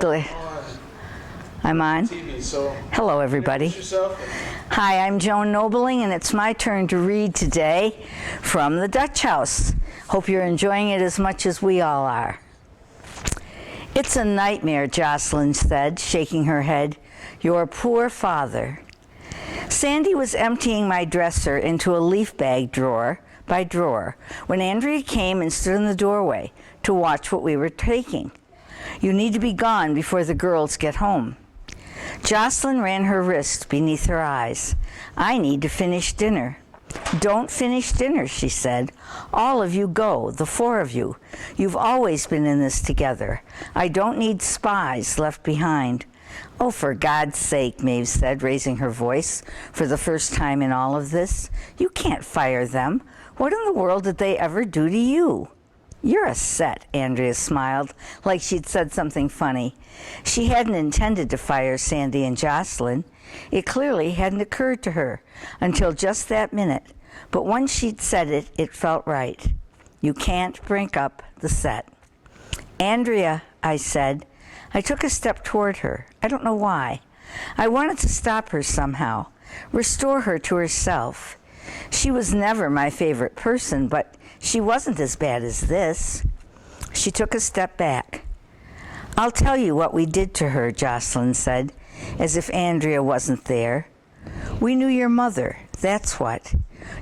I'm on. TV, so hello, everybody. Hi, I'm Joan Nobling, and it's my turn to read today from the Dutch House. Hope you're enjoying it as much as we all are. It's a nightmare, Jocelyn said, shaking her head. Your poor father. Sandy was emptying my dresser into a leaf bag drawer by drawer when Andrea came and stood in the doorway to watch what we were taking. You need to be gone before the girls get home. Jocelyn ran her wrist beneath her eyes. I need to finish dinner. Don't finish dinner, she said. All of you go, the four of you. You've always been in this together. I don't need spies left behind. Oh, for God's sake, Maeve said, raising her voice for the first time in all of this. You can't fire them. What in the world did they ever do to you? You're a set, Andrea smiled, like she'd said something funny. She hadn't intended to fire Sandy and Jocelyn. It clearly hadn't occurred to her until just that minute. But once she'd said it, it felt right. You can't break up the set. Andrea, I said. I took a step toward her. I don't know why. I wanted to stop her somehow, restore her to herself. She was never my favorite person, but she wasn't as bad as this. She took a step back. I'll tell you what we did to her, Jocelyn said, as if Andrea wasn't there. We knew your mother, that's what.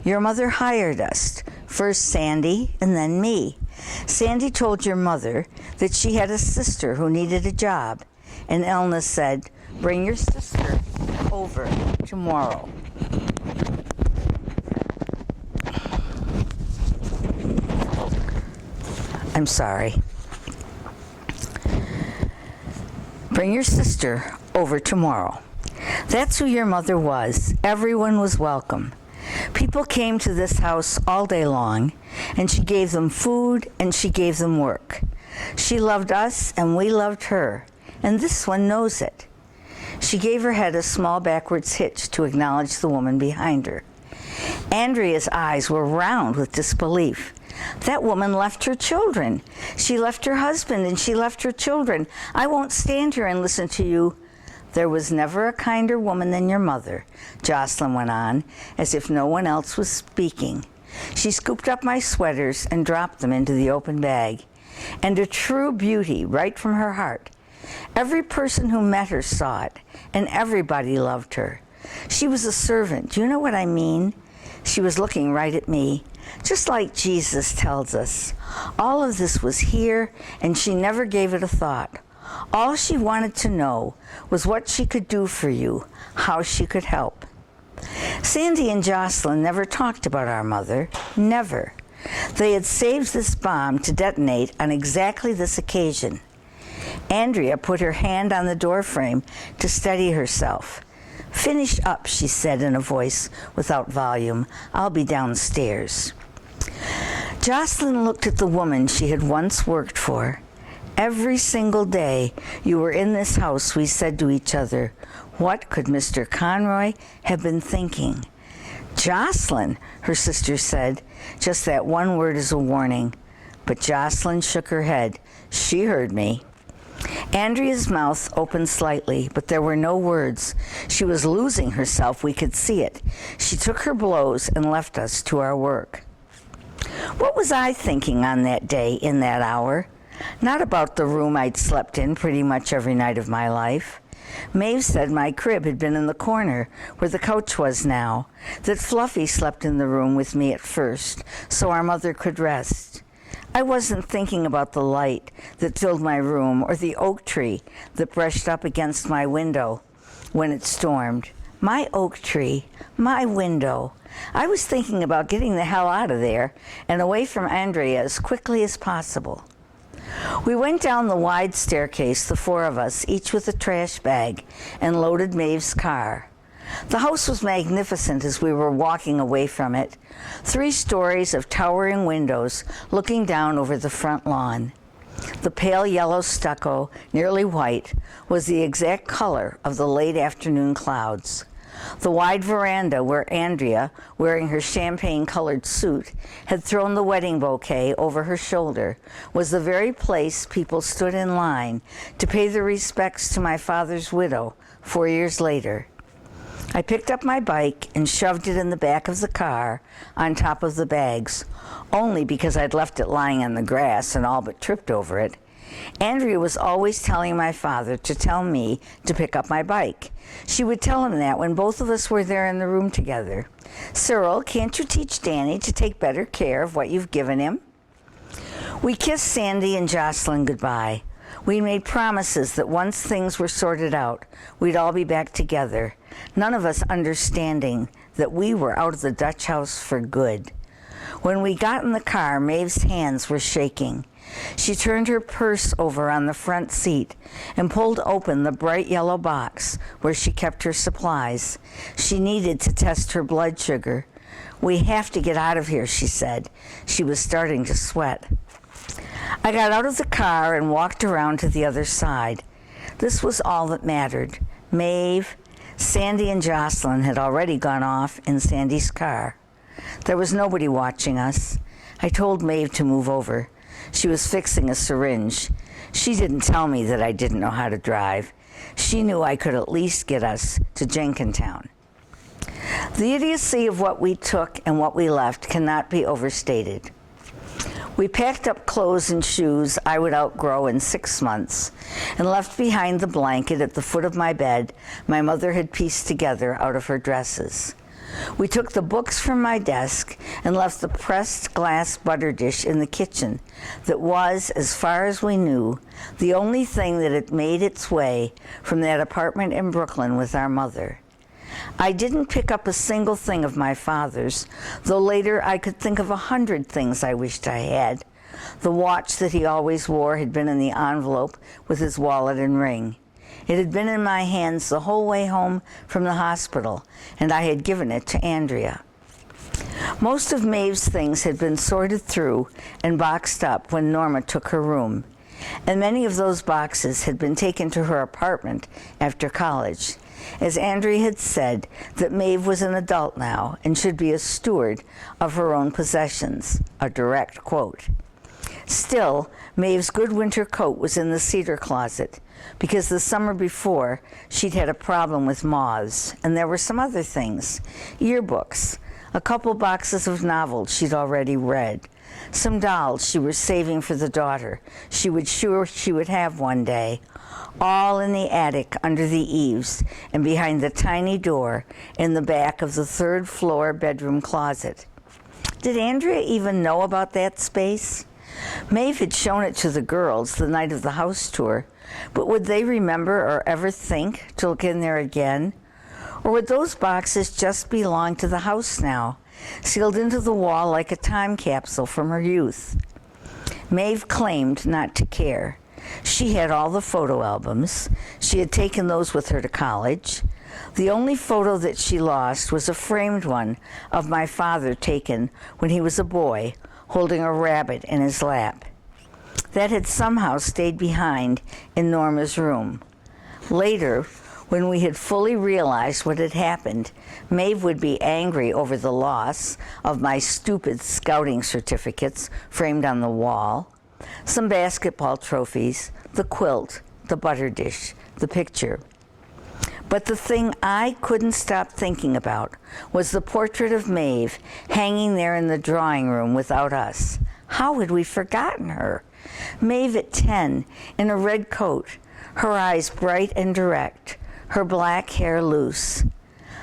Your mother hired us, first Sandy and then me. Sandy told your mother that she had a sister who needed a job, and Elna said, bring your sister over tomorrow. I'm sorry. Bring your sister over tomorrow. That's who your mother was. Everyone was welcome. People came to this house all day long, and she gave them food and she gave them work. She loved us and we loved her, and this one knows it. She gave her head a small backwards hitch to acknowledge the woman behind her. Andrea's eyes were round with disbelief. That woman left her children. She left her husband and she left her children. I won't stand here and listen to you. There was never a kinder woman than your mother, Jocelyn went on, as if no one else was speaking. She scooped up my sweaters and dropped them into the open bag. And a true beauty right from her heart. Every person who met her saw it, and everybody loved her. She was a servant. Do you know what I mean? She was looking right at me, just like Jesus tells us. All of this was here, and she never gave it a thought. All she wanted to know was what she could do for you, how she could help. Sandy and Jocelyn never talked about our mother, never. They had saved this bomb to detonate on exactly this occasion. Andrea put her hand on the doorframe to steady herself. Finish up, she said in a voice without volume. I'll be downstairs. Jocelyn looked at the woman she had once worked for. Every single day you were in this house, we said to each other, what could Mr. Conroy have been thinking? Jocelyn, her sister said, just that one word as a warning. But Jocelyn shook her head. She heard me. Andrea's mouth opened slightly, but there were no words. She was losing herself, we could see it. She took her blows and left us to our work. What was I thinking on that day, in that hour? Not about the room I'd slept in pretty much every night of my life. Maeve said my crib had been in the corner where the couch was now, that Fluffy slept in the room with me at first, so our mother could rest. I wasn't thinking about the light that filled my room or the oak tree that brushed up against my window when it stormed. My oak tree, my window. I was thinking about getting the hell out of there and away from Andrea as quickly as possible. We went down the wide staircase, the four of us, each with a trash bag, and loaded Maeve's car. The house was magnificent as we were walking away from it. 3 stories of towering windows looking down over the front lawn. The pale yellow stucco, nearly white, was the exact color of the late afternoon clouds. The wide veranda where Andrea, wearing her champagne-colored suit, had thrown the wedding bouquet over her shoulder was the very place people stood in line to pay their respects to my father's widow 4 years later. I picked up my bike and shoved it in the back of the car on top of the bags, only because I'd left it lying on the grass and all but tripped over it. Andrea was always telling my father to tell me to pick up my bike. She would tell him that when both of us were there in the room together. "Cyril, can't you teach Danny to take better care of what you've given him?" We kissed Sandy and Jocelyn goodbye. We made promises that once things were sorted out, we'd all be back together, none of us understanding that we were out of the Dutch house for good. When we got in the car, Maeve's hands were shaking. She turned her purse over on the front seat and pulled open the bright yellow box where she kept her supplies. She needed to test her blood sugar. "We have to get out of here," she said. She was starting to sweat. I got out of the car and walked around to the other side. This was all that mattered. Maeve, Sandy, and Jocelyn had already gone off in Sandy's car. There was nobody watching us. I told Maeve to move over. She was fixing a syringe. She didn't tell me that I didn't know how to drive. She knew I could at least get us to Jenkintown. The idiocy of what we took and what we left cannot be overstated. We packed up clothes and shoes I would outgrow in 6 months and left behind the blanket at the foot of my bed my mother had pieced together out of her dresses. We took the books from my desk and left the pressed glass butter dish in the kitchen that was, as far as we knew, the only thing that had made its way from that apartment in Brooklyn with our mother. I didn't pick up a single thing of my father's, though later I could think of 100 things I wished I had. The watch that he always wore had been in the envelope with his wallet and ring. It had been in my hands the whole way home from the hospital, and I had given it to Andrea. Most of Maeve's things had been sorted through and boxed up when Norma took her room, and many of those boxes had been taken to her apartment after college. As Andrea had said, that Maeve was an adult now and should be a steward of her own possessions, a direct quote. Still, Maeve's good winter coat was in the cedar closet, because the summer before she'd had a problem with moths, and there were some other things, yearbooks, a couple boxes of novels she'd already read, some dolls she was saving for the daughter she was sure she would have one day, all in the attic under the eaves and behind the tiny door in the back of the 3rd floor bedroom closet. Did Andrea even know about that space? Maeve had shown it to the girls the night of the house tour, but would they remember or ever think to look in there again? Or would those boxes just belong to the house now, sealed into the wall like a time capsule from her youth? Maeve claimed not to care. She had all the photo albums. She had taken those with her to college. The only photo that she lost was a framed one of my father taken when he was a boy, holding a rabbit in his lap. That had somehow stayed behind in Norma's room. Later, when we had fully realized what had happened, Maeve would be angry over the loss of my stupid scouting certificates framed on the wall, some basketball trophies, the quilt, the butter dish, the picture. But the thing I couldn't stop thinking about was the portrait of Maeve hanging there in the drawing room without us. How had we forgotten her? Maeve at 10, in a red coat, her eyes bright and direct, her black hair loose.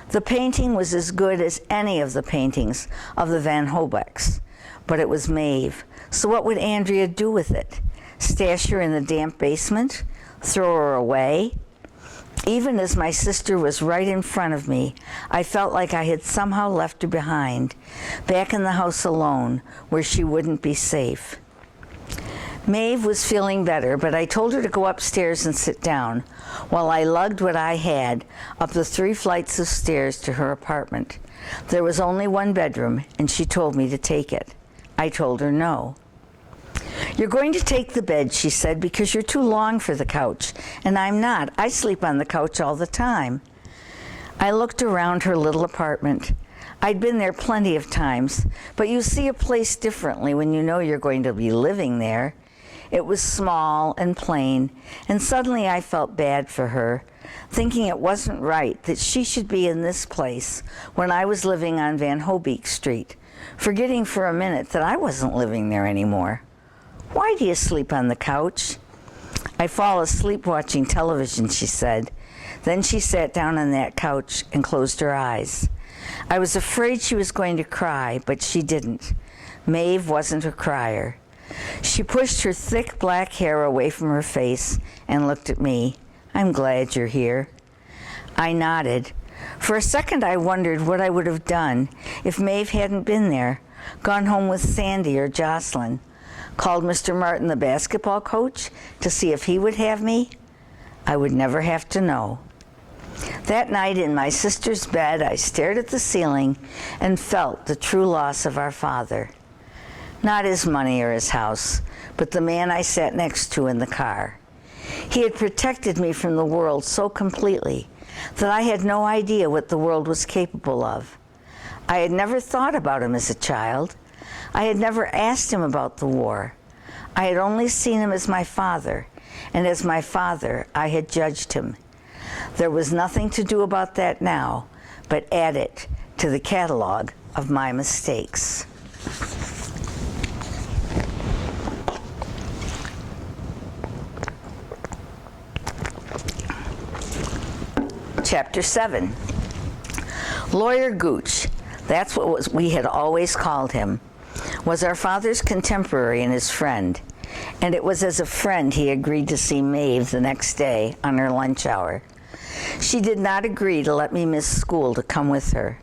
The painting was as good as any of the paintings of the Van Hobecks, but it was Maeve. So what would Andrea do with it? Stash her in the damp basement? Throw her away? Even as my sister was right in front of me, I felt like I had somehow left her behind, back in the house alone, where she wouldn't be safe. Maeve was feeling better, but I told her to go upstairs and sit down while I lugged what I had up the 3 flights of stairs to her apartment. There was only one bedroom, and she told me to take it. I told her no. "You're going to take the bed," she said, "because you're too long for the couch, and I'm not. I sleep on the couch all the time." I looked around her little apartment. I'd been there plenty of times, but you see a place differently when you know you're going to be living there. It was small and plain, and suddenly I felt bad for her, thinking it wasn't right that she should be in this place when I was living on Van Hobeek Street, forgetting for a minute that I wasn't living there anymore. "Why do you sleep on the couch?" "I fall asleep watching television," she said. Then she sat down on that couch and closed her eyes. I was afraid she was going to cry, but she didn't. Maeve wasn't a crier. She pushed her thick black hair away from her face and looked at me. "I'm glad you're here." I nodded. For a second I wondered what I would have done if Maeve hadn't been there, gone home with Sandy or Jocelyn, called Mr. Martin, the basketball coach, to see if he would have me. I would never have to know. That night in my sister's bed, I stared at the ceiling and felt the true loss of our father. Not his money or his house, but the man I sat next to in the car. He had protected me from the world so completely that I had no idea what the world was capable of. I had never thought about him as a child. I had never asked him about the war. I had only seen him as my father, and as my father, I had judged him. There was nothing to do about that now, but add it to the catalog of my mistakes. Chapter 7. Lawyer Gooch, that's what we had always called him, was our father's contemporary and his friend, and it was as a friend he agreed to see Maeve the next day on her lunch hour. She did not agree to let me miss school to come with her.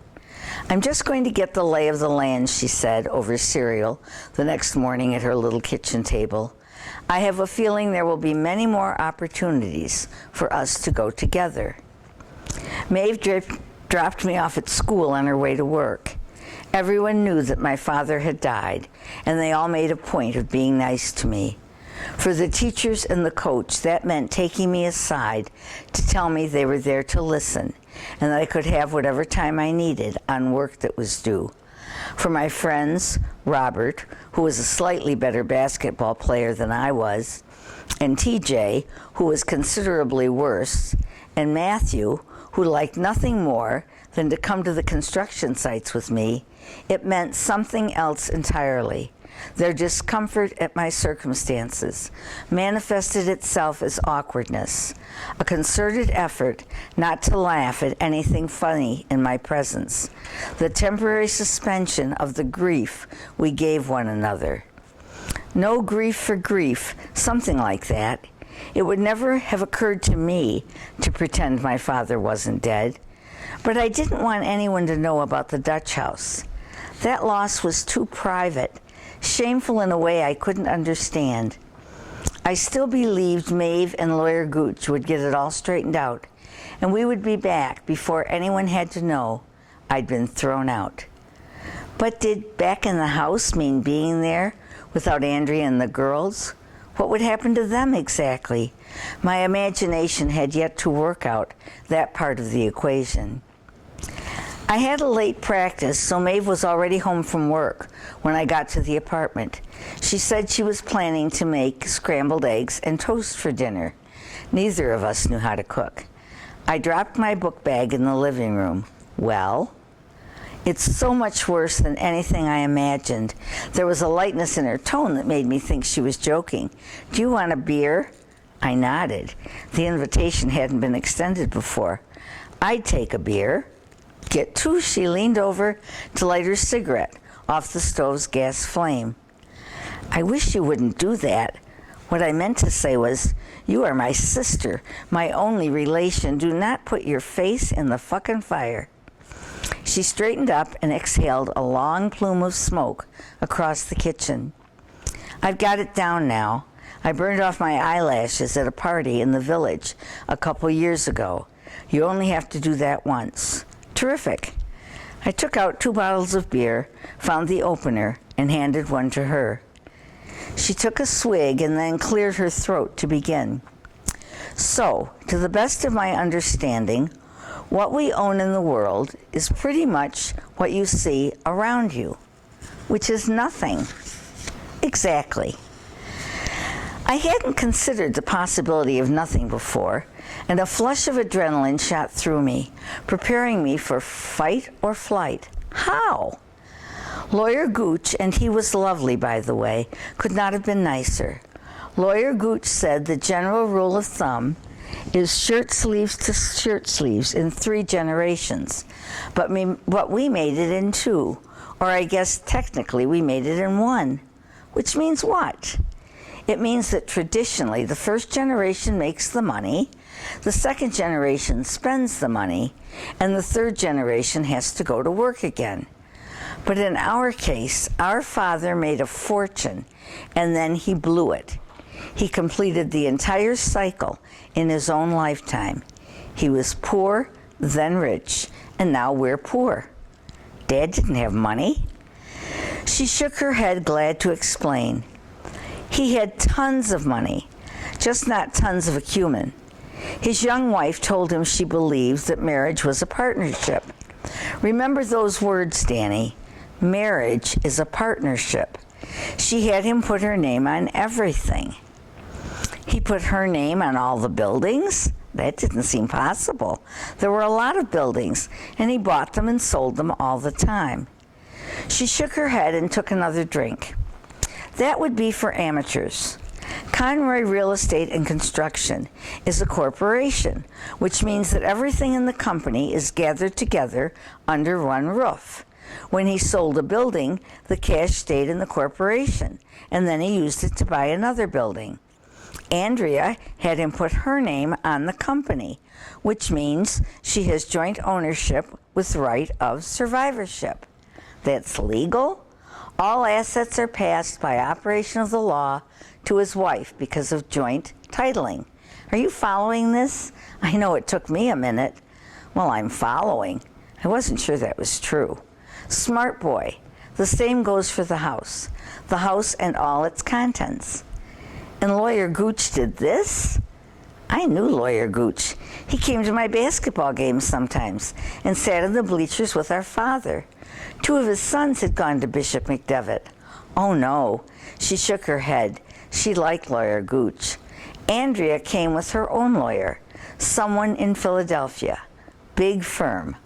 "I'm just going to get the lay of the land," she said over cereal the next morning at her little kitchen table. "I have a feeling there will be many more opportunities for us to go together." Maeve dropped me off at school on her way to work. Everyone knew that my father had died, and they all made a point of being nice to me. For the teachers and the coach, that meant taking me aside to tell me they were there to listen, and that I could have whatever time I needed on work that was due. For my friends, Robert, who was a slightly better basketball player than I was, and TJ, who was considerably worse, and Matthew, who liked nothing more than to come to the construction sites with me, it meant something else entirely. Their discomfort at my circumstances manifested itself as awkwardness, a concerted effort not to laugh at anything funny in my presence, the temporary suspension of the grief we gave one another. No grief for grief, something like that. It would never have occurred to me to pretend my father wasn't dead, but I didn't want anyone to know about the Dutch house. That loss was too private, shameful in a way I couldn't understand. I still believed Maeve and Lawyer Gooch would get it all straightened out, and we would be back before anyone had to know I'd been thrown out. But did back in the house mean being there without Andrea and the girls? What would happen to them exactly? My imagination had yet to work out that part of the equation. I had a late practice, so Maeve was already home from work when I got to the apartment. She said she was planning to make scrambled eggs and toast for dinner. Neither of us knew how to cook. I dropped my book bag in the living room. "Well?" "It's so much worse than anything I imagined." There was a lightness in her tone that made me think she was joking. "Do you want a beer?" I nodded. The invitation hadn't been extended before. "I'd take a beer." "Get two." She leaned over to light her cigarette off the stove's gas flame. "I wish you wouldn't do that. What I meant to say was, you are my sister, my only relation. Do not put your face in the fucking fire." She straightened up and exhaled a long plume of smoke across the kitchen. "I've got it down now. I burned off my eyelashes at a party in the village a couple years ago. You only have to do that once." "Terrific." I took out 2 bottles of beer, found the opener, and handed one to her. She took a swig and then cleared her throat to begin. "So, to the best of my understanding, What we own in the world is pretty much what you see around you, which is nothing. Exactly. I hadn't considered the possibility of nothing before, and a flush of adrenaline shot through me, preparing me for fight or flight. How? Lawyer Gooch, and he was lovely, by the way, could not have been nicer. Lawyer Gooch said the general rule of thumb is shirt sleeves to shirt sleeves in 3 generations, but we made it in 2, or I guess technically we made it in 1, which means what? It means that traditionally the first generation makes the money, the second generation spends the money, and the third generation has to go to work again. But in our case, our father made a fortune, and then he blew it. He completed the entire cycle in his own lifetime. He was poor, then rich, and now we're poor. Dad didn't have money. She shook her head, glad to explain. He had tons of money, just not tons of acumen. His young wife told him she believed that marriage was a partnership. Remember those words, Danny. Marriage is a partnership. She had him put her name on everything. He put her name on all the buildings? That didn't seem possible. There were a lot of buildings, and he bought them and sold them all the time. She shook her head and took another drink. That would be for amateurs. Conroy Real Estate and Construction is a corporation, which means that everything in the company is gathered together under one roof. When he sold a building, the cash stayed in the corporation, and then he used it to buy another building. Andrea had him put her name on the company, which means she has joint ownership with right of survivorship. That's legal. All assets are passed by operation of the law to his wife because of joint titling. Are you following this? I know it took me a minute. Well, I'm following. I wasn't sure that was true. Smart boy. The same goes for the house and all its contents. And Lawyer Gooch did this? I knew Lawyer Gooch. He came to my basketball games sometimes and sat in the bleachers with our father. 2 of his sons had gone to Bishop McDevitt. Oh no, she shook her head. She liked Lawyer Gooch. Andrea came with her own lawyer, someone in Philadelphia. Big firm.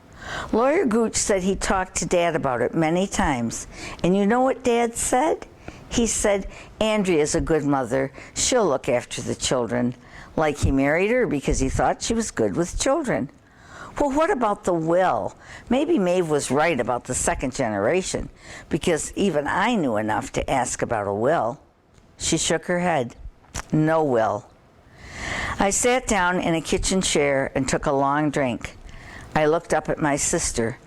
Lawyer Gooch said he talked to Dad about it many times. And you know what Dad said? He said, Andrea's a good mother. She'll look after the children. Like he married her because he thought she was good with children. Well, what about the will? Maybe Maeve was right about the second generation, because even I knew enough to ask about a will. She shook her head. No will. I sat down in a kitchen chair and took a long drink. I looked up at my sister.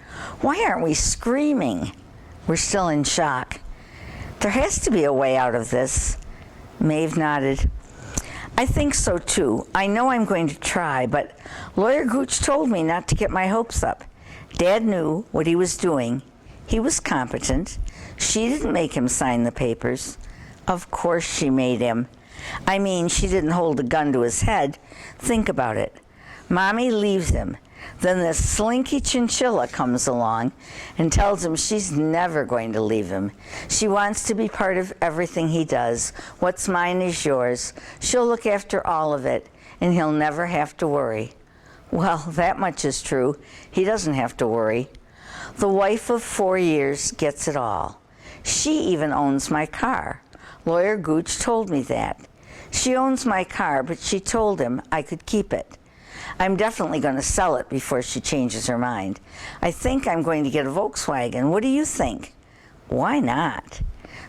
Why aren't we screaming? We're still in shock. There has to be a way out of this. Maeve nodded. I think so too. I know I'm going to try, but Lawyer Gooch told me not to get my hopes up. Dad knew what he was doing. He was competent. She didn't make him sign the papers. Of course she made him. I mean, she didn't hold a gun to his head. Think about it. Mommy leaves him. Then this slinky chinchilla comes along and tells him she's never going to leave him. She wants to be part of everything he does. What's mine is yours. She'll look after all of it, and he'll never have to worry. Well, that much is true. He doesn't have to worry. The wife of 4 years gets it all. She even owns my car. Lawyer Gooch told me that. She owns my car, but she told him I could keep it. I'm definitely going to sell it before she changes her mind. I think I'm going to get a Volkswagen. What do you think? Why not?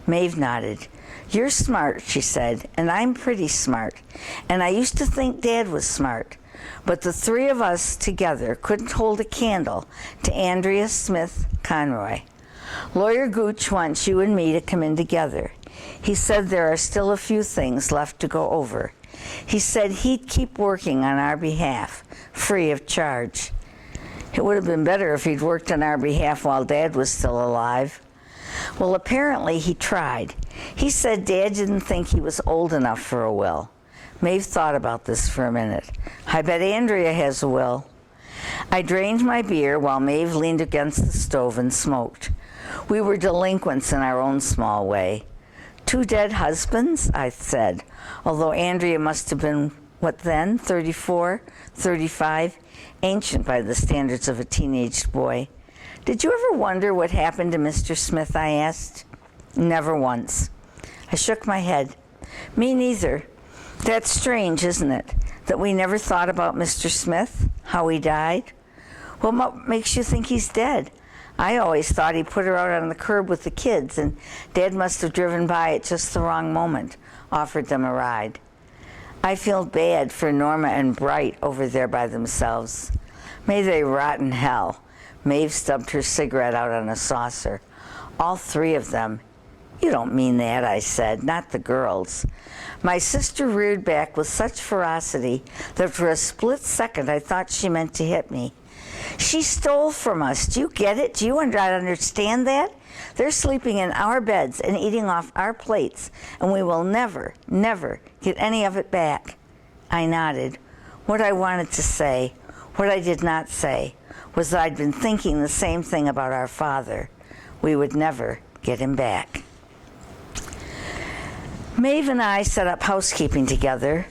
Maeve nodded. You're smart, she said, and I'm pretty smart. And I used to think Dad was smart. But the 3 of us together couldn't hold a candle to Andrea Smith Conroy. Lawyer Gooch wants you and me to come in together. He said there are still a few things left to go over. He said he'd keep working on our behalf, free of charge. It would have been better if he'd worked on our behalf while Dad was still alive. Well, apparently he tried. He said Dad didn't think he was old enough for a will. Maeve thought about this for a minute. I bet Andrea has a will. I drained my beer while Maeve leaned against the stove and smoked. We were delinquents in our own small way. 2 dead husbands, I said, although Andrea must have been, what then, 34, 35, ancient by the standards of a teenage boy. Did you ever wonder what happened to Mr. Smith, I asked. Never once. I shook my head. Me neither. That's strange, isn't it, that we never thought about Mr. Smith, how he died? Well, what makes you think he's dead? I always thought he put her out on the curb with the kids, and Dad must have driven by at just the wrong moment, offered them a ride. I feel bad for Norma and Bright over there by themselves. May they rot in hell. Maeve stubbed her cigarette out on a saucer. All 3 of them. You don't mean that, I said, not the girls. My sister reared back with such ferocity that for a split second I thought she meant to hit me. She stole from us. Do you get it? Do you understand that? They're sleeping in our beds and eating off our plates, and we will never, never get any of it back. I nodded. What I wanted to say, what I did not say, was that I'd been thinking the same thing about our father. We would never get him back. Maeve and I set up housekeeping together.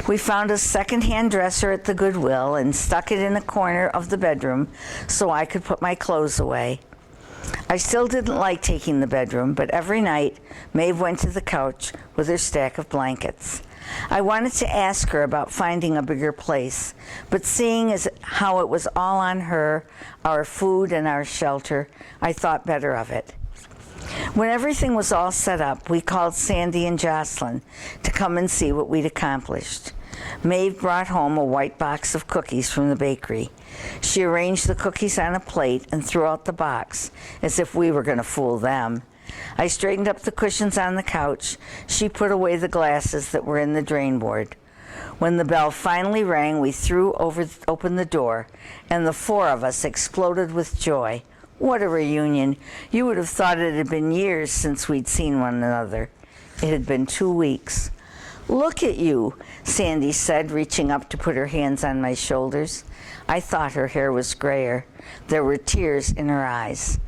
We found a second-hand dresser at the Goodwill and stuck it in a corner of the bedroom so I could put my clothes away. I still didn't like taking the bedroom, but every night Maeve went to the couch with her stack of blankets. I wanted to ask her about finding a bigger place, but seeing as how it was all on her, our food and our shelter, I thought better of it. When everything was all set up, we called Sandy and Jocelyn to come and see what we'd accomplished. Maeve brought home a white box of cookies from the bakery. She arranged the cookies on a plate and threw out the box, as if we were going to fool them. I straightened up the cushions on the couch. She put away the glasses that were in the drain board. When the bell finally rang, we threw open the door, and the 4 of us exploded with joy. What a reunion. You would have thought it had been years since we'd seen one another. It had been 2 weeks. Look at you, Sandy said, reaching up to put her hands on my shoulders. I thought her hair was grayer. There were tears in her eyes.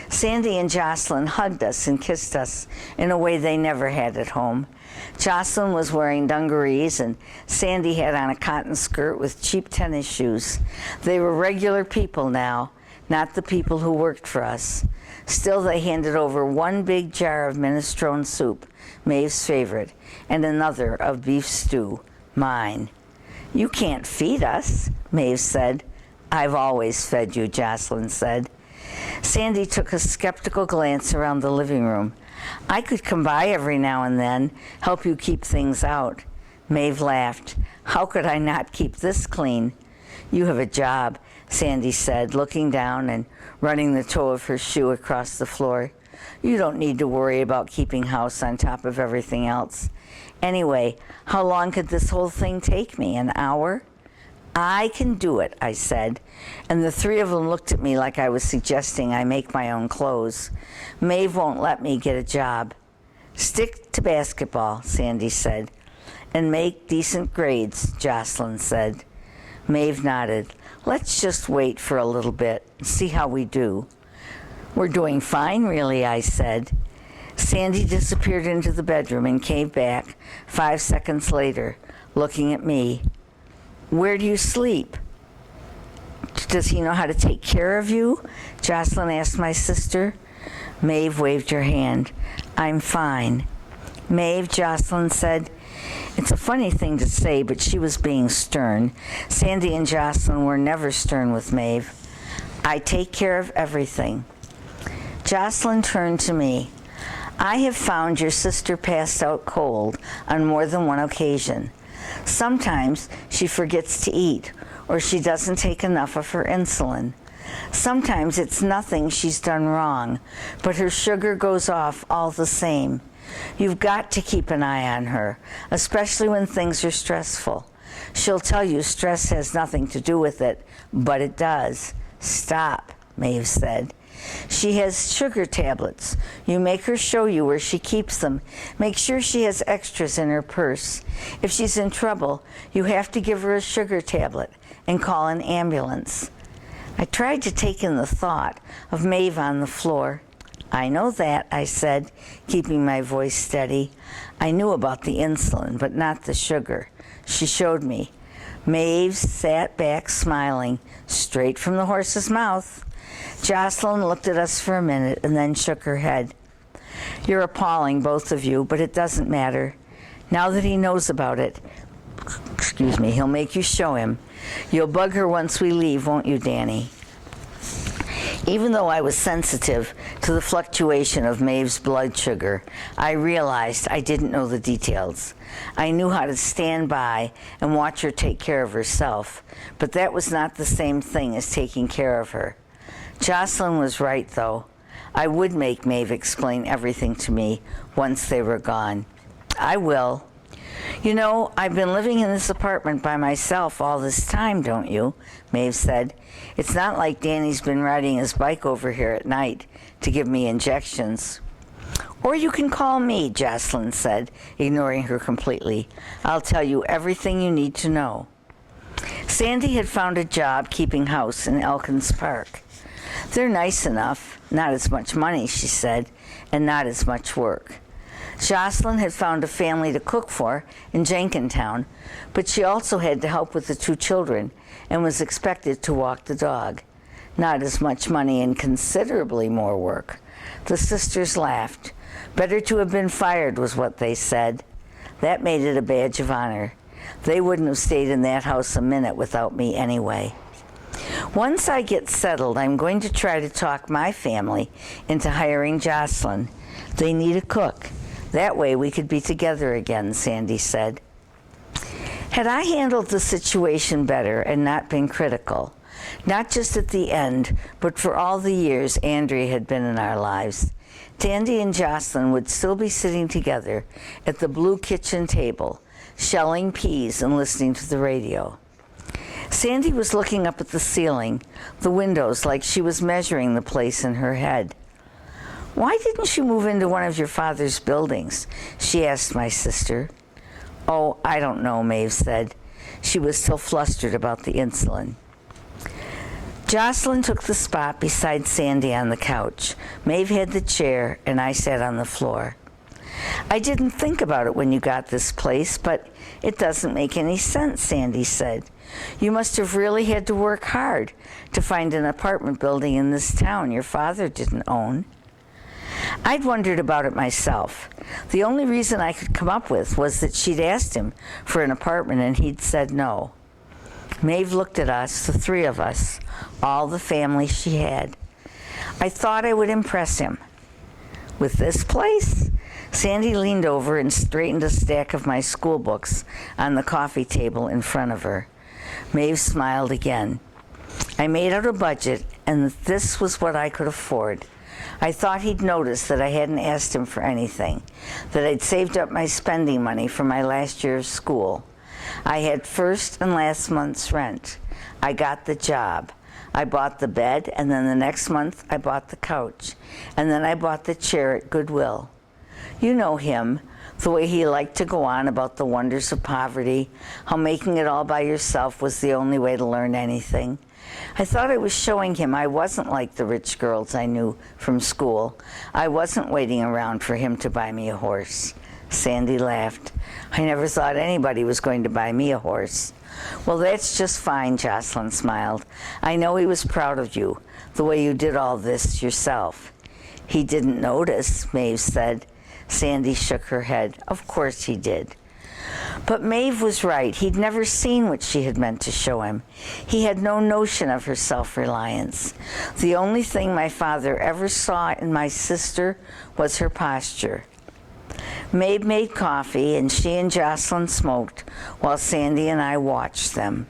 Sandy and Jocelyn hugged us and kissed us in a way they never had at home. Jocelyn was wearing dungarees and Sandy had on a cotton skirt with cheap tennis shoes. They were regular people now, not the people who worked for us. Still, they handed over 1 big jar of minestrone soup, Maeve's favorite, and another of beef stew, mine. You can't feed us, Maeve said. I've always fed you, Jocelyn said. Sandy took a skeptical glance around the living room. I could come by every now and then, help you keep things out. Maeve laughed. How could I not keep this clean? You have a job, Sandy said, looking down and running the toe of her shoe across the floor. You don't need to worry about keeping house on top of everything else. Anyway, how long could this whole thing take me? An hour? I can do it, I said, and the 3 of them looked at me like I was suggesting I make my own clothes. Maeve won't let me get a job. Stick to basketball, Sandy said, and make decent grades, Jocelyn said. Maeve nodded. Let's just wait for a little bit and see how we do. We're doing fine, really, I said. Sandy disappeared into the bedroom and came back 5 seconds later, looking at me. Where do you sleep? Does he know how to take care of you? Jocelyn asked my sister. Maeve waved her hand. I'm fine. Maeve, Jocelyn said. It's a funny thing to say, but she was being stern. Sandy and Jocelyn were never stern with Maeve. I take care of everything. Jocelyn turned to me. I have found your sister passed out cold on more than one occasion. Sometimes she forgets to eat, or she doesn't take enough of her insulin. Sometimes it's nothing she's done wrong, but her sugar goes off all the same. You've got to keep an eye on her, especially when things are stressful. She'll tell you stress has nothing to do with it, but it does. Stop, Maeve said. She has sugar tablets. You make her show you where she keeps them. Make sure she has extras in her purse. If she's in trouble, you have to give her a sugar tablet and call an ambulance. I tried to take in the thought of Maeve on the floor. I know that, I said, keeping my voice steady. I knew about the insulin, but not the sugar. She showed me. Maeve sat back smiling, straight from the horse's mouth. Jocelyn looked at us for a minute and then shook her head. You're appalling, both of you, but it doesn't matter. Now that he knows about it, he'll make you show him. You'll bug her once we leave, won't you, Danny? Even though I was sensitive to the fluctuation of Maeve's blood sugar, I realized I didn't know the details. I knew how to stand by and watch her take care of herself, but that was not the same thing as taking care of her. Jocelyn was right, though. I would make Maeve explain everything to me once they were gone. I will. You know, I've been living in this apartment by myself all this time, don't you? Maeve said. It's not like Danny's been riding his bike over here at night to give me injections. Or you can call me, Jocelyn said, ignoring her completely. I'll tell you everything you need to know. Sandy had found a job keeping house in Elkins Park. They're nice enough, not as much money, she said, and not as much work. Jocelyn had found a family to cook for in Jenkintown, but she also had to help with the 2 children and was expected to walk the dog. Not as much money and considerably more work. The sisters laughed. Better to have been fired was what they said. That made it a badge of honor. They wouldn't have stayed in that house a minute without me anyway. Once I get settled, I'm going to try to talk my family into hiring Jocelyn. They need a cook. That way we could be together again, Sandy said. Had I handled the situation better and not been critical, not just at the end, but for all the years Andrea had been in our lives, Sandy and Jocelyn would still be sitting together at the blue kitchen table, shelling peas and listening to the radio. Sandy was looking up at the ceiling, the windows, like she was measuring the place in her head. Why didn't you move into one of your father's buildings? She asked my sister. Oh, I don't know, Maeve said. She was still flustered about the insulin. Jocelyn took the spot beside Sandy on the couch. Maeve had the chair, and I sat on the floor. I didn't think about it when you got this place, but it doesn't make any sense, Sandy said. You must have really had to work hard to find an apartment building in this town your father didn't own. I'd wondered about it myself. The only reason I could come up with was that she'd asked him for an apartment and he'd said no. Maeve looked at us, the 3 of us, all the family she had. I thought I would impress him. With this place? Sandy leaned over and straightened a stack of my school books on the coffee table in front of her. Maeve smiled again. I made out a budget, and this was what I could afford. I thought he'd notice that I hadn't asked him for anything, that I'd saved up my spending money for my last year of school. I had first and last month's rent. I got the job. I bought the bed, and then the next month I bought the couch, and then I bought the chair at Goodwill. You know him, the way he liked to go on about the wonders of poverty, how making it all by yourself was the only way to learn anything. I thought I was showing him I wasn't like the rich girls I knew from school. I wasn't waiting around for him to buy me a horse. Sandy laughed. I never thought anybody was going to buy me a horse. Well, that's just fine, Jocelyn smiled. I know he was proud of you, the way you did all this yourself. He didn't notice, Maeve said. Sandy shook her head. Of course he did. But Maeve was right. He'd never seen what she had meant to show him. He had no notion of her self-reliance. The only thing my father ever saw in my sister was her posture. Maeve made coffee, and she and Jocelyn smoked while Sandy and I watched them.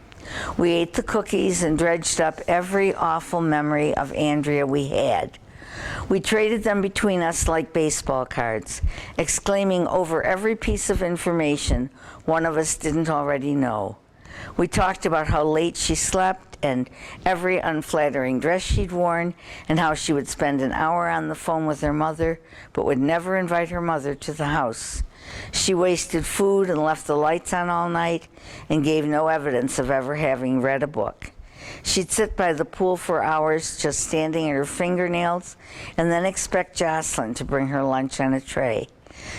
We ate the cookies and dredged up every awful memory of Andrea we had. We traded them between us like baseball cards, exclaiming over every piece of information one of us didn't already know. We talked about how late she slept and every unflattering dress she'd worn, and how she would spend an hour on the phone with her mother, but would never invite her mother to the house. She wasted food and left the lights on all night, and gave no evidence of ever having read a book. She'd sit by the pool for hours, just standing at her fingernails, and then expect Jocelyn to bring her lunch on a tray.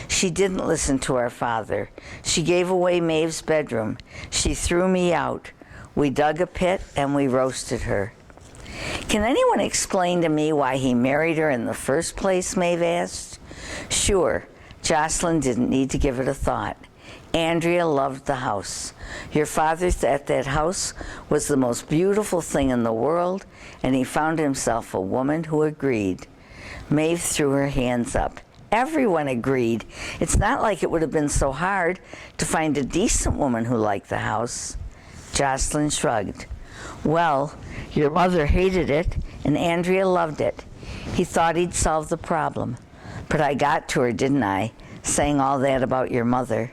She didn't listen to our father. She gave away Maeve's bedroom. She threw me out. We dug a pit and we roasted her. Can anyone explain to me why he married her in the first place, Maeve asked. Sure, Jocelyn didn't need to give it a thought. Andrea loved the house. Your father thought that house was the most beautiful thing in the world, and he found himself a woman who agreed. Maeve threw her hands up. Everyone agreed. It's not like it would have been so hard to find a decent woman who liked the house. Jocelyn shrugged. Well, your mother hated it, and Andrea loved it. He thought he'd solve the problem. But I got to her, didn't I, saying all that about your mother.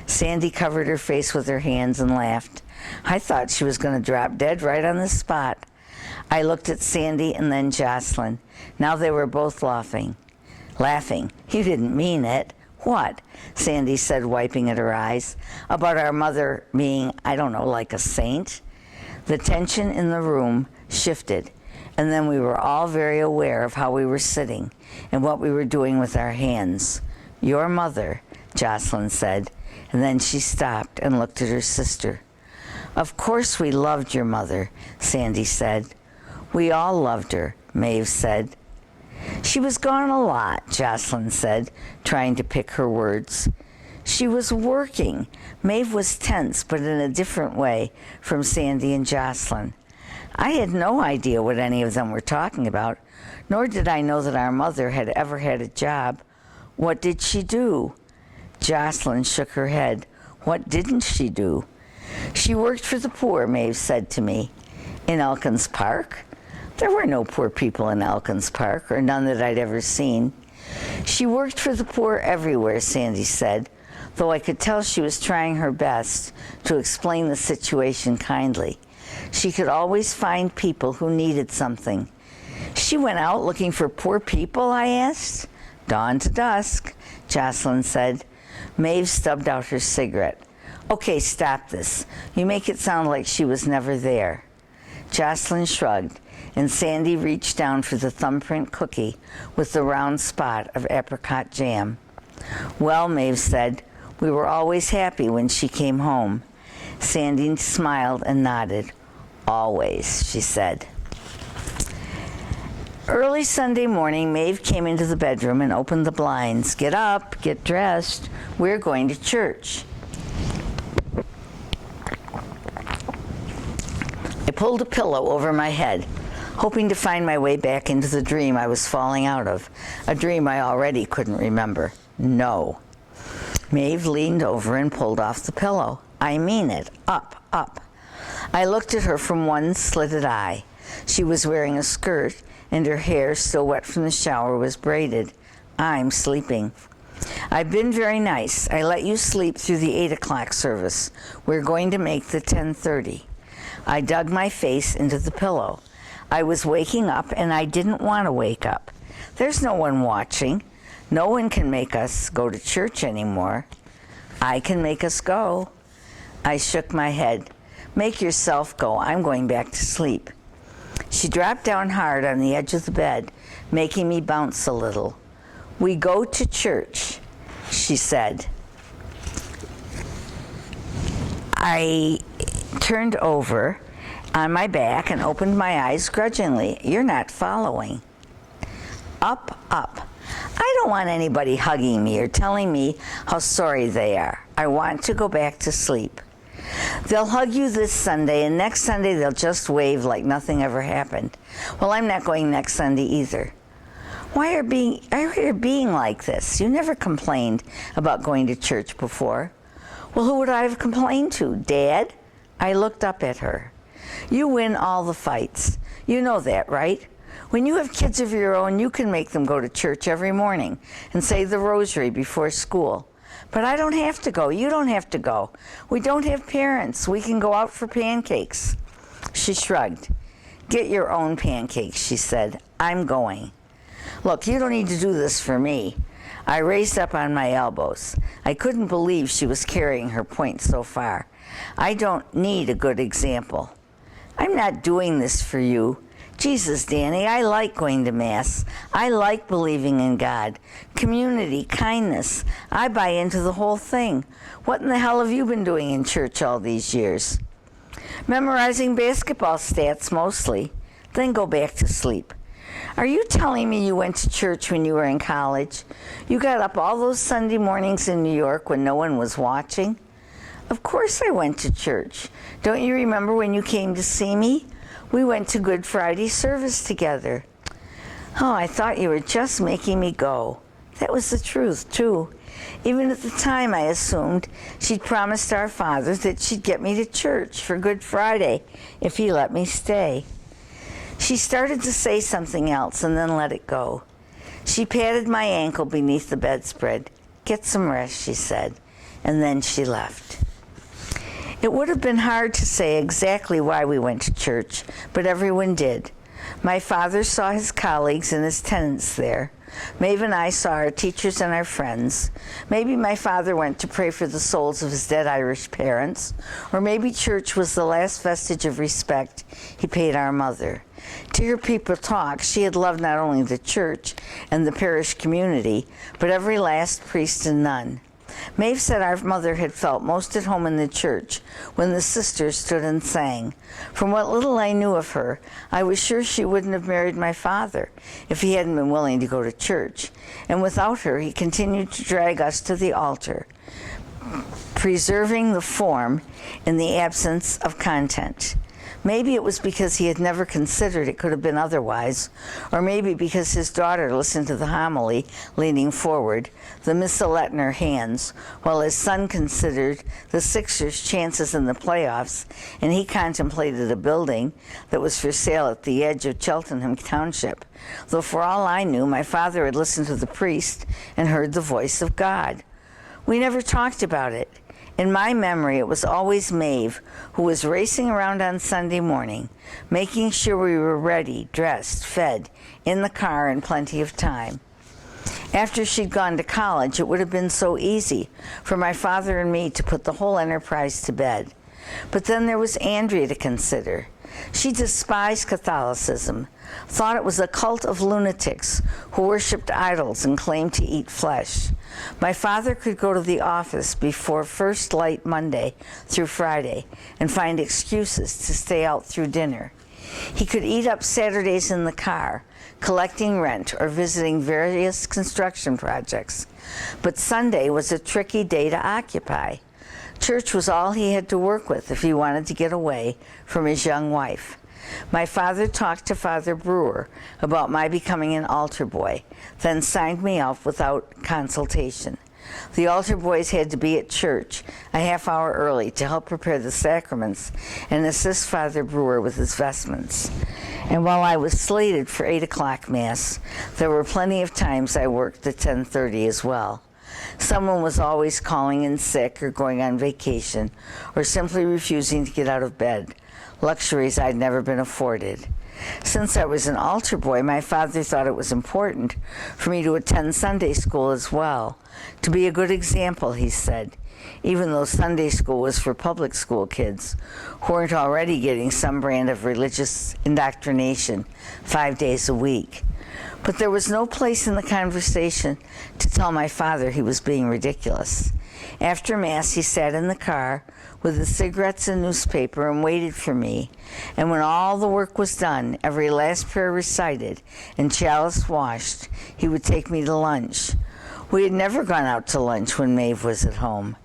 Sandy covered her face with her hands and laughed. I thought she was going to drop dead right on the spot. I looked at Sandy and then Jocelyn. Now they were both laughing. You didn't mean it. What? Sandy said, wiping at her eyes. About our mother being, I don't know, like a saint? The tension in the room shifted, and then we were all very aware of how we were sitting and what we were doing with our hands. Your mother, Jocelyn said, and then she stopped and looked at her sister. Of course we loved your mother, Sandy said. We all loved her, Maeve said. She was gone a lot, Jocelyn said, trying to pick her words. She was working. Maeve was tense, but in a different way from Sandy and Jocelyn. I had no idea what any of them were talking about, nor did I know that our mother had ever had a job. What did she do? Jocelyn shook her head. What didn't she do? She worked for the poor, Maeve said to me. In Elkins Park? There were no poor people in Elkins Park, or none that I'd ever seen. She worked for the poor everywhere, Sandy said, though I could tell she was trying her best to explain the situation kindly. She could always find people who needed something. She went out looking for poor people, I asked. Dawn to dusk, Jocelyn said. Maeve stubbed out her cigarette. Okay, stop this. You make it sound like she was never there. Jocelyn shrugged, and Sandy reached down for the thumbprint cookie with the round spot of apricot jam. Well, Maeve said, we were always happy when she came home. Sandy smiled and nodded. Always, she said. Early Sunday morning, Maeve came into the bedroom and opened the blinds. Get up, get dressed. We're going to church. I pulled a pillow over my head, hoping to find my way back into the dream I was falling out of, a dream I already couldn't remember. No. Maeve leaned over and pulled off the pillow. I mean it. Up, up. I looked at her from one slitted eye. She was wearing a skirt, and her hair, still wet from the shower, was braided. I'm sleeping. I've been very nice. I let you sleep through the 8 o'clock service. We're going to make the 10:30. I dug my face into the pillow. I was waking up, and I didn't want to wake up. There's no one watching. No one can make us go to church anymore. I can make us go. I shook my head. Make yourself go. I'm going back to sleep. She dropped down hard on the edge of the bed, making me bounce a little. We go to church, she said. I turned over on my back and opened my eyes grudgingly. You're not following. Up, up. I don't want anybody hugging me or telling me how sorry they are. I want to go back to sleep. They'll hug you this Sunday, and next Sunday they'll just wave like nothing ever happened. Well, I'm not going next Sunday either. Why are you being like this? You never complained about going to church before. Well, who would I have complained to? Dad? I looked up at her. You win all the fights. You know that, right? When you have kids of your own, you can make them go to church every morning and say the rosary before school. But I don't have to go. You don't have to go. We don't have parents. We can go out for pancakes. She shrugged. Get your own pancakes, she said. I'm going. Look, you don't need to do this for me. I raised up on my elbows. I couldn't believe she was carrying her point so far. I don't need a good example. I'm not doing this for you. Jesus, Danny, I like going to Mass. I like believing in God. Community, kindness. I buy into the whole thing. What in the hell have you been doing in church all these years? Memorizing basketball stats mostly. Then go back to sleep. Are you telling me you went to church when you were in college? You got up all those Sunday mornings in New York when no one was watching? Of course I went to church. Don't you remember when you came to see me? We went to Good Friday service together. Oh, I thought you were just making me go. That was the truth, too. Even at the time, I assumed she'd promised our father that she'd get me to church for Good Friday if he let me stay. She started to say something else and then let it go. She patted my ankle beneath the bedspread. Get some rest, she said, and then she left. It would have been hard to say exactly why we went to church, but everyone did. My father saw his colleagues and his tenants there. Maeve and I saw our teachers and our friends. Maybe my father went to pray for the souls of his dead Irish parents, or maybe church was the last vestige of respect he paid our mother. To hear people talk, she had loved not only the church and the parish community, but every last priest and nun. Maeve said our mother had felt most at home in the church when the sisters stood and sang. From what little I knew of her, I was sure she wouldn't have married my father if he hadn't been willing to go to church. And without her, he continued to drag us to the altar, preserving the form in the absence of content. Maybe it was because he had never considered it could have been otherwise, or maybe because his daughter listened to the homily leaning forward, the missal in her hands, while his son considered the Sixers' chances in the playoffs, and he contemplated a building that was for sale at the edge of Cheltenham Township. Though for all I knew, my father had listened to the priest and heard the voice of God. We never talked about it. In my memory, it was always Maeve who was racing around on Sunday morning, making sure we were ready, dressed, fed, in the car in plenty of time. After she'd gone to college, it would have been so easy for my father and me to put the whole enterprise to bed. But then there was Andrea to consider. She despised Catholicism, thought it was a cult of lunatics who worshipped idols and claimed to eat flesh. My father could go to the office before first light Monday through Friday and find excuses to stay out through dinner. He could eat up Saturdays in the car, collecting rent or visiting various construction projects. But Sunday was a tricky day to occupy. Church was all he had to work with if he wanted to get away from his young wife. My father talked to Father Brewer about my becoming an altar boy, then signed me up without consultation. The altar boys had to be at church a half hour early to help prepare the sacraments and assist Father Brewer with his vestments. And while I was slated for 8 o'clock Mass, there were plenty of times I worked at 10:30 as well. Someone was always calling in sick or going on vacation or simply refusing to get out of bed, luxuries I'd never been afforded. Since I was an altar boy, my father thought it was important for me to attend Sunday school as well, to be a good example, he said, even though Sunday school was for public school kids who weren't already getting some brand of religious indoctrination 5 days a week. But there was no place in the conversation to tell my father he was being ridiculous. After Mass, he sat in the car with his cigarettes and newspaper and waited for me. And when all the work was done, every last prayer recited and chalice washed, he would take me to lunch. We had never gone out to lunch when Maeve was at home.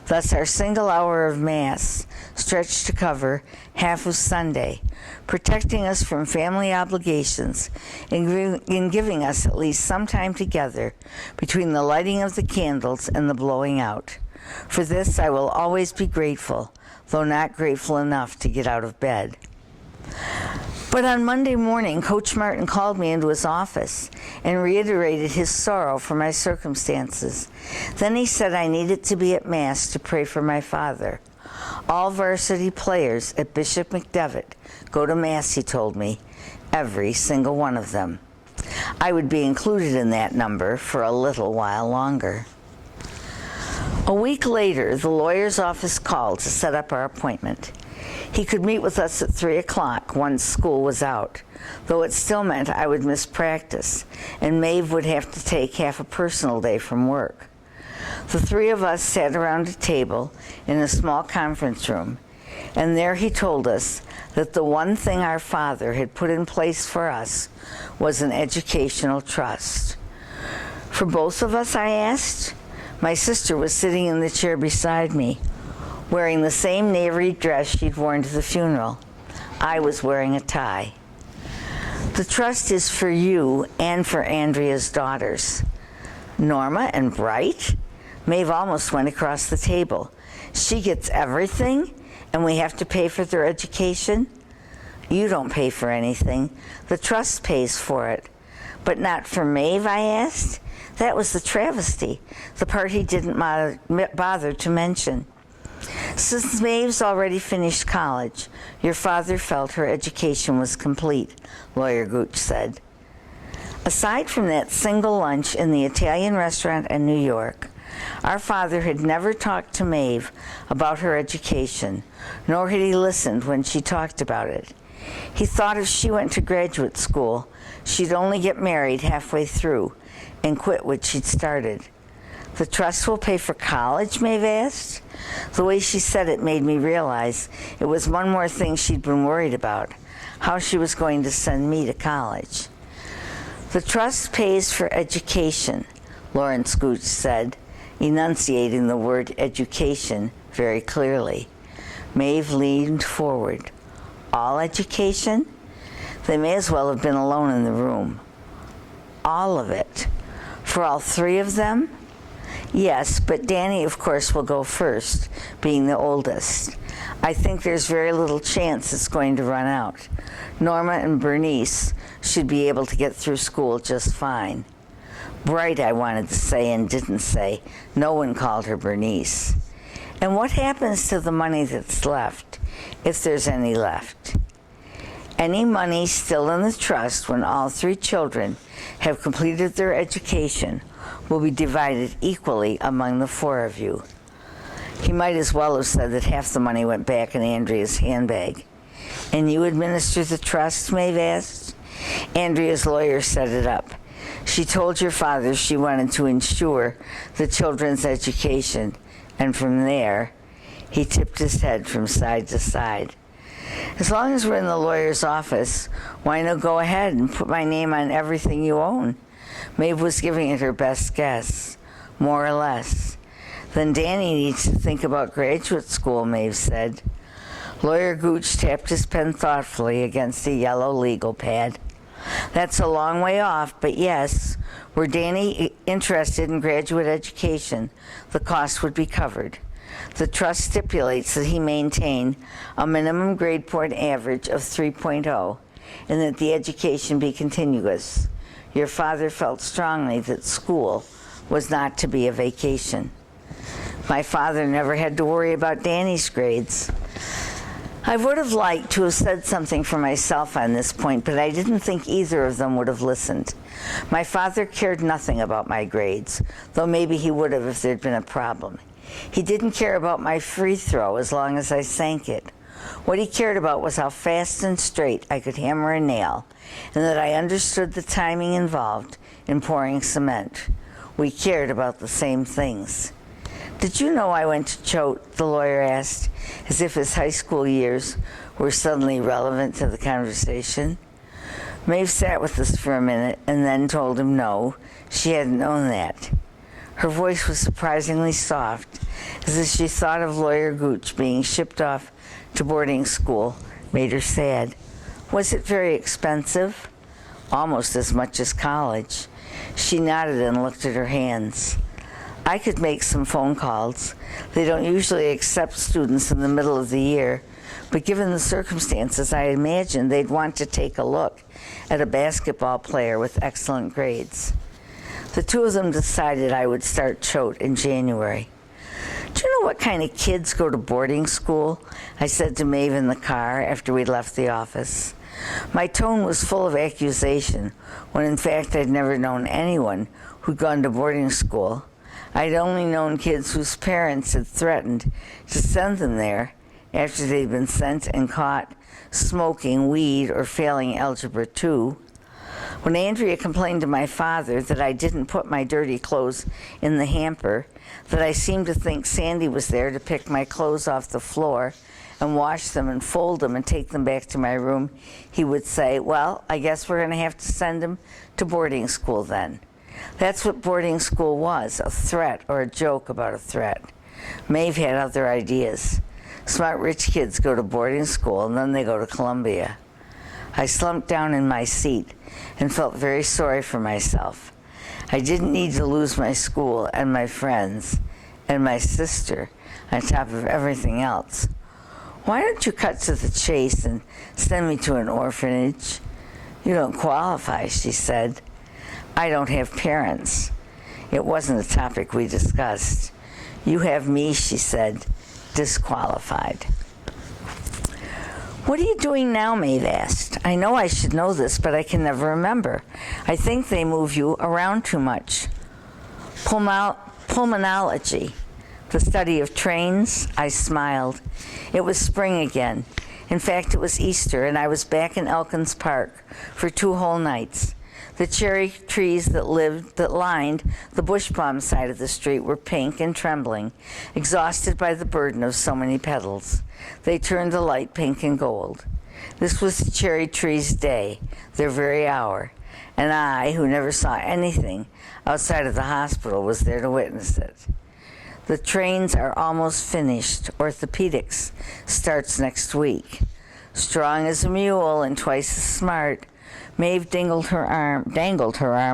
Thus our single hour of Mass stretched to cover half of Sunday, protecting us from family obligations and giving us at least some time together between the lighting of the candles and the blowing out. For this I will always be grateful, though not grateful enough to get out of bed. But on Monday morning, Coach Martin called me into his office and reiterated his sorrow for my circumstances. Then he said I needed to be at Mass to pray for my father. All varsity players at Bishop McDevitt go to Mass, he told me, every single one of them. I would be included in that number for a little while longer. A week later, the lawyer's office called to set up our appointment. He could meet with us at 3 o'clock once school was out, though it still meant I would miss practice, and Maeve would have to take half a personal day from work. The three of us sat around a table in a small conference room, and there he told us that the one thing our father had put in place for us was an educational trust. For both of us, I asked. My sister was sitting in the chair beside me, wearing the same navy dress she'd worn to the funeral. I was wearing a tie. The trust is for you and for Andrea's daughters. Norma and Bright? Maeve almost went across the table. She gets everything, and we have to pay for their education? You don't pay for anything. The trust pays for it. But not for Maeve, I asked? That was the travesty, the part he didn't bother to mention. Since Maeve's already finished college, your father felt her education was complete, Lawyer Gooch said. Aside from that single lunch in the Italian restaurant in New York, our father had never talked to Maeve about her education, nor had he listened when she talked about it. He thought if she went to graduate school, she'd only get married halfway through and quit what she'd started. The trust will pay for college, Maeve asked. The way she said it made me realize it was one more thing she'd been worried about, how she was going to send me to college. The trust pays for education, Lawrence Gooch said, enunciating the word education very clearly. Maeve leaned forward. All education? They may as well have been alone in the room. All of it. For all three of them? Yes, but Danny, of course, will go first, being the oldest. I think there's very little chance it's going to run out. Norma and Bernice should be able to get through school just fine. Bright, I wanted to say and didn't say. No one called her Bernice. And what happens to the money that's left, if there's any left? Any money still in the trust when all three children have completed their education will be divided equally among the four of you. He might as well have said that half the money went back in Andrea's handbag. And you administer the trust, Maeve asked? Andrea's lawyer set it up. She told your father she wanted to ensure the children's education, and from there, he tipped his head from side to side. As long as we're in the lawyer's office, why not go ahead and put my name on everything you own? Maeve was giving it her best guess, more or less. Then Danny needs to think about graduate school, Maeve said. Lawyer Gooch tapped his pen thoughtfully against a yellow legal pad. That's a long way off, but yes, were Danny interested in graduate education, the cost would be covered. The trust stipulates that he maintain a minimum grade point average of 3.0 and that the education be continuous. Your father felt strongly that school was not to be a vacation. My father never had to worry about Danny's grades. I would have liked to have said something for myself on this point, but I didn't think either of them would have listened. My father cared nothing about my grades, though maybe he would have if there'd been a problem. He didn't care about my free throw as long as I sank it. What he cared about was how fast and straight I could hammer a nail, and that I understood the timing involved in pouring cement. We cared about the same things. Did you know I went to Choate? The lawyer asked, as if his high school years were suddenly relevant to the conversation. Maeve sat with us for a minute and then told him no, she hadn't known that. Her voice was surprisingly soft, as if she thought of Lawyer Gooch being shipped off to boarding school made her sad. Was it very expensive? Almost as much as college. She nodded and looked at her hands. I could make some phone calls. They don't usually accept students in the middle of the year, but given the circumstances, I imagined they'd want to take a look at a basketball player with excellent grades. The two of them decided I would start Choate in January. Do you know what kind of kids go to boarding school? I said to Maeve in the car after we left the office. My tone was full of accusation, when in fact I'd never known anyone who'd gone to boarding school. I'd only known kids whose parents had threatened to send them there, after they'd been sent and caught smoking weed or failing Algebra 2. When Andrea complained to my father that I didn't put my dirty clothes in the hamper, that I seemed to think Sandy was there to pick my clothes off the floor and wash them and fold them and take them back to my room, he would say, well, I guess we're going to have to send him to boarding school then. That's what boarding school was, a threat or a joke about a threat. Maeve had other ideas. Smart rich kids go to boarding school and then they go to Columbia. I slumped down in my seat and felt very sorry for myself. I didn't need to lose my school and my friends and my sister on top of everything else. Why don't you cut to the chase and send me to an orphanage? You don't qualify, she said. I don't have parents. It wasn't a topic we discussed. You have me, she said, disqualified. What are you doing now, Maeve asked. I know I should know this, but I can never remember. I think they move you around too much. Pulmonology, the study of trains. I smiled. It was spring again. In fact, it was Easter, and I was back in Elkins Park for 2 whole nights. The cherry trees that lined the bush bomb side of the street were pink and trembling, exhausted by the burden of so many petals. They turned the light pink and gold. This was the cherry trees' day, their very hour, and I, who never saw anything outside of the hospital, was there to witness it. The trains are almost finished. Orthopedics starts next week. Strong as a mule and twice as smart, Maeve dangled her arm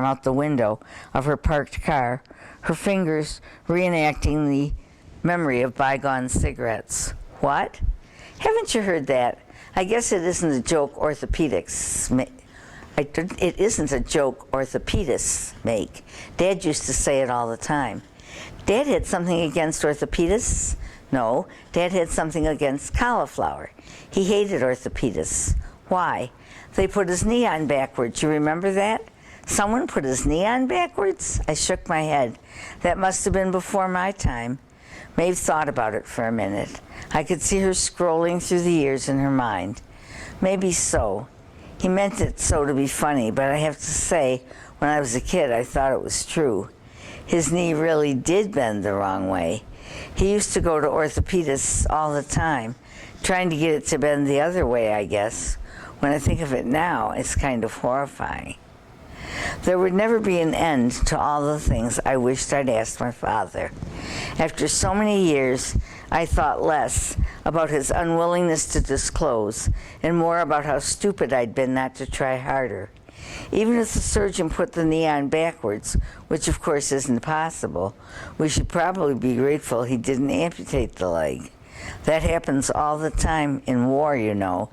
out the window of her parked car, her fingers reenacting the memory of bygone cigarettes. What? Haven't you heard that? I guess it isn't a joke orthopedists it isn't a joke orthopedists make. Dad used to say it all the time. Dad had something against orthopedists? No, Dad had something against cauliflower. He hated orthopedists. Why? They put his knee on backwards. You remember that? Someone put his knee on backwards? I shook my head. That must have been before my time. Maeve thought about it for a minute. I could see her scrolling through the years in her mind. Maybe so. He meant it so to be funny, but I have to say, when I was a kid, I thought it was true. His knee really did bend the wrong way. He used to go to orthopedists all the time, trying to get it to bend the other way, I guess. When I think of it now, it's kind of horrifying. There would never be an end to all the things I wished I'd asked my father. After so many years, I thought less about his unwillingness to disclose and more about how stupid I'd been not to try harder. Even if the surgeon put the knee on backwards, which of course isn't possible, we should probably be grateful he didn't amputate the leg. That happens all the time in war, you know.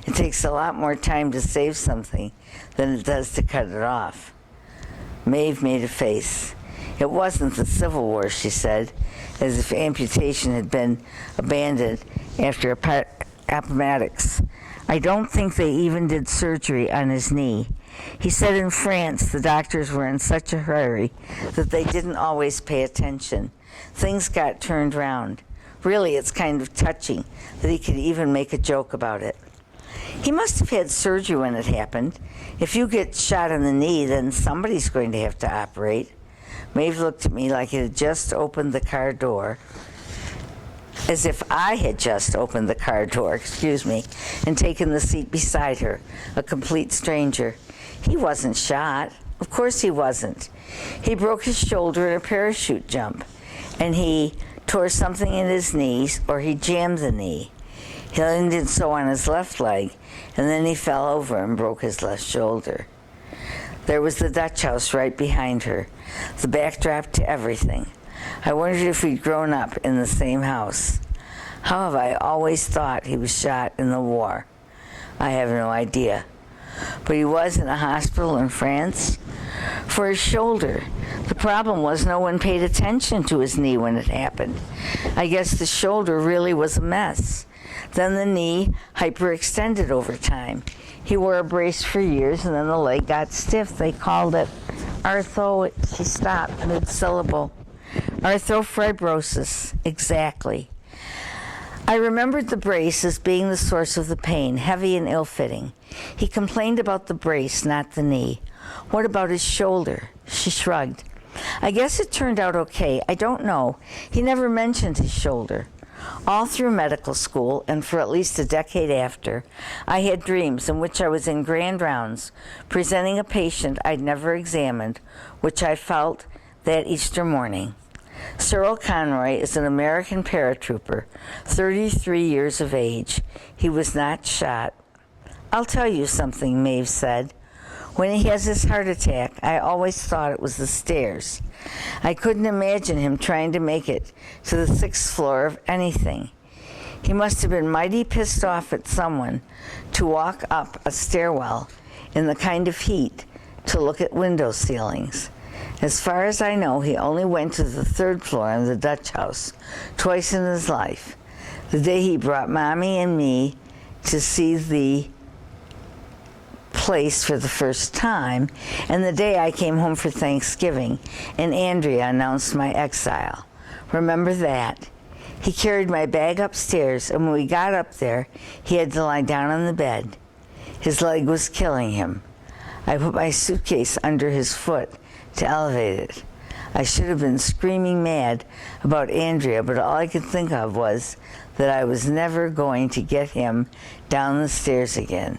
It takes a lot more time to save something than it does to cut it off. Maeve made a face. It wasn't the Civil War, she said, as if amputation had been abandoned after Appomattox. I don't think they even did surgery on his knee. He said in France the doctors were in such a hurry that they didn't always pay attention. Things got turned round. Really, it's kind of touching that he could even make a joke about it. He must have had surgery when it happened. If you get shot in the knee, then somebody's going to have to operate. Maeve looked at me like it had just opened the car door, as if I had just opened the car door, and taken the seat beside her, a complete stranger. He wasn't shot. Of course he wasn't. He broke his shoulder in a parachute jump, and he tore something in his knees, or he jammed the knee. He landed so on his left leg, and then he fell over and broke his left shoulder. There was the Dutch house right behind her, the backdrop to everything. I wondered if we'd grown up in the same house. How have I always thought he was shot in the war? I have no idea. But he was in a hospital in France for his shoulder. The problem was no one paid attention to his knee when it happened. I guess the shoulder really was a mess. Then the knee hyperextended over time. He wore a brace for years, and then the leg got stiff. They called it she stopped mid-syllable. Arthrofibrosis, exactly. I remembered the brace as being the source of the pain, heavy and ill-fitting. He complained about the brace, not the knee. What about his shoulder? She shrugged. I guess it turned out okay. I don't know. He never mentioned his shoulder. All through medical school, and for at least a decade after, I had dreams in which I was in grand rounds, presenting a patient I'd never examined, which I felt that Easter morning. Cyril Conroy is an American paratrooper, 33 years of age. He was not shot. I'll tell you something, Maeve said. When he has his heart attack, I always thought it was the stairs. I couldn't imagine him trying to make it to the 6th floor of anything. He must have been mighty pissed off at someone to walk up a stairwell in the kind of heat to look at window ceilings. As far as I know, he only went to the 3rd floor in the Dutch house twice in his life. The day he brought Mommy and me to see the place for the first time, and the day I came home for Thanksgiving and Andrea announced my exile. Remember that? He carried my bag upstairs, and when we got up there, he had to lie down on the bed. His leg was killing him. I put my suitcase under his foot to elevate it. I should have been screaming mad about Andrea, but all I could think of was that I was never going to get him down the stairs again.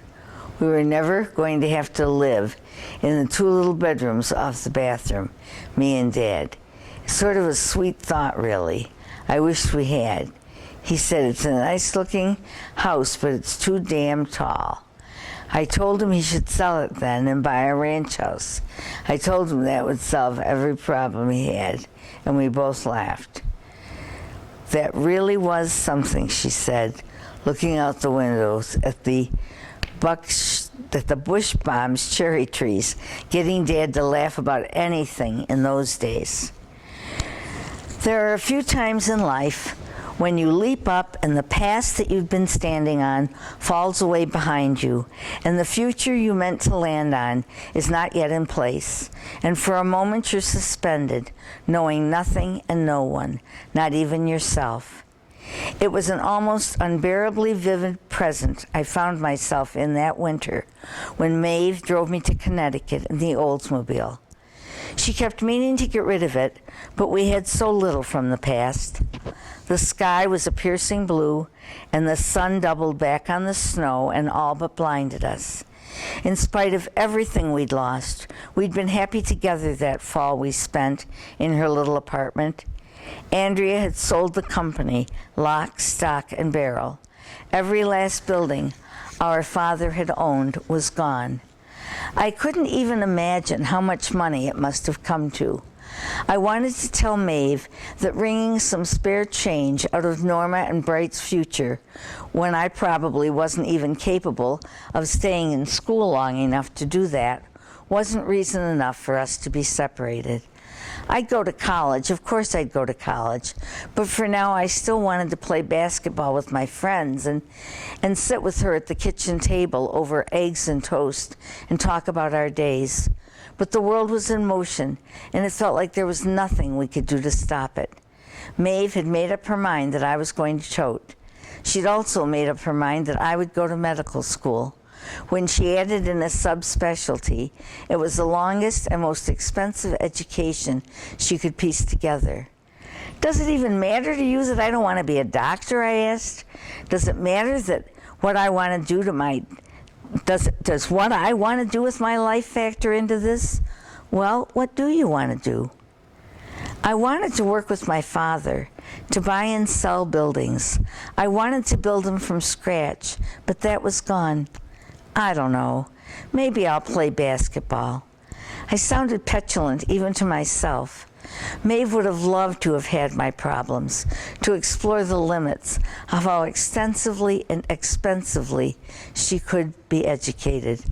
We were never going to have to live in the 2 little bedrooms off the bathroom, me and Dad. Sort of a sweet thought, really. I wished we had. He said, it's a nice-looking house, but it's too damn tall. I told him he should sell it then and buy a ranch house. I told him that would solve every problem he had, and we both laughed. That really was something, she said, looking out the windows at the bush bombs cherry trees, getting Dad to laugh about anything in those days. There are a few times in life when you leap up and the past that you've been standing on falls away behind you, and the future you meant to land on is not yet in place, and for a moment you're suspended, knowing nothing and no one, not even yourself. It was an almost unbearably vivid present I found myself in that winter when Maeve drove me to Connecticut in the Oldsmobile. She kept meaning to get rid of it, but we had so little from the past. The sky was a piercing blue, and the sun doubled back on the snow and all but blinded us. In spite of everything we'd lost, we'd been happy together that fall we spent in her little apartment. Andrea had sold the company, lock, stock, and barrel. Every last building our father had owned was gone. I couldn't even imagine how much money it must have come to. I wanted to tell Maeve that wringing some spare change out of Norma and Bright's future, when I probably wasn't even capable of staying in school long enough to do that, wasn't reason enough for us to be separated. I'd go to college, of course I'd go to college, but for now I still wanted to play basketball with my friends and sit with her at the kitchen table over eggs and toast and talk about our days. But the world was in motion, and it felt like there was nothing we could do to stop it. Maeve had made up her mind that I was going to tote. She'd also made up her mind that I would go to medical school. When she added in a subspecialty, it was the longest and most expensive education she could piece together. Does it even matter to you that I don't want to be a doctor, I asked? Does it matter that what I want to do to my... Does what I want to do with my life factor into this? Well, what do you want to do? I wanted to work with my father, to buy and sell buildings. I wanted to build them from scratch, but that was gone. I don't know. Maybe I'll play basketball. I sounded petulant even to myself. Maeve would have loved to have had my problems, to explore the limits of how extensively and expensively she could be educated.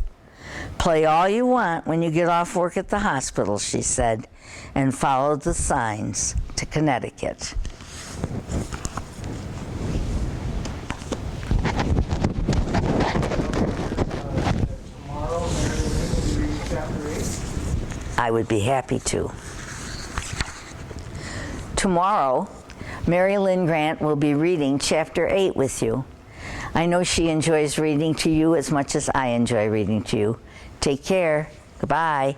Play all you want when you get off work at the hospital, she said, and followed the signs to Connecticut. I would be happy to. Tomorrow, Mary Lynn Grant will be reading Chapter 8 with you. I know she enjoys reading to you as much as I enjoy reading to you. Take care. Goodbye.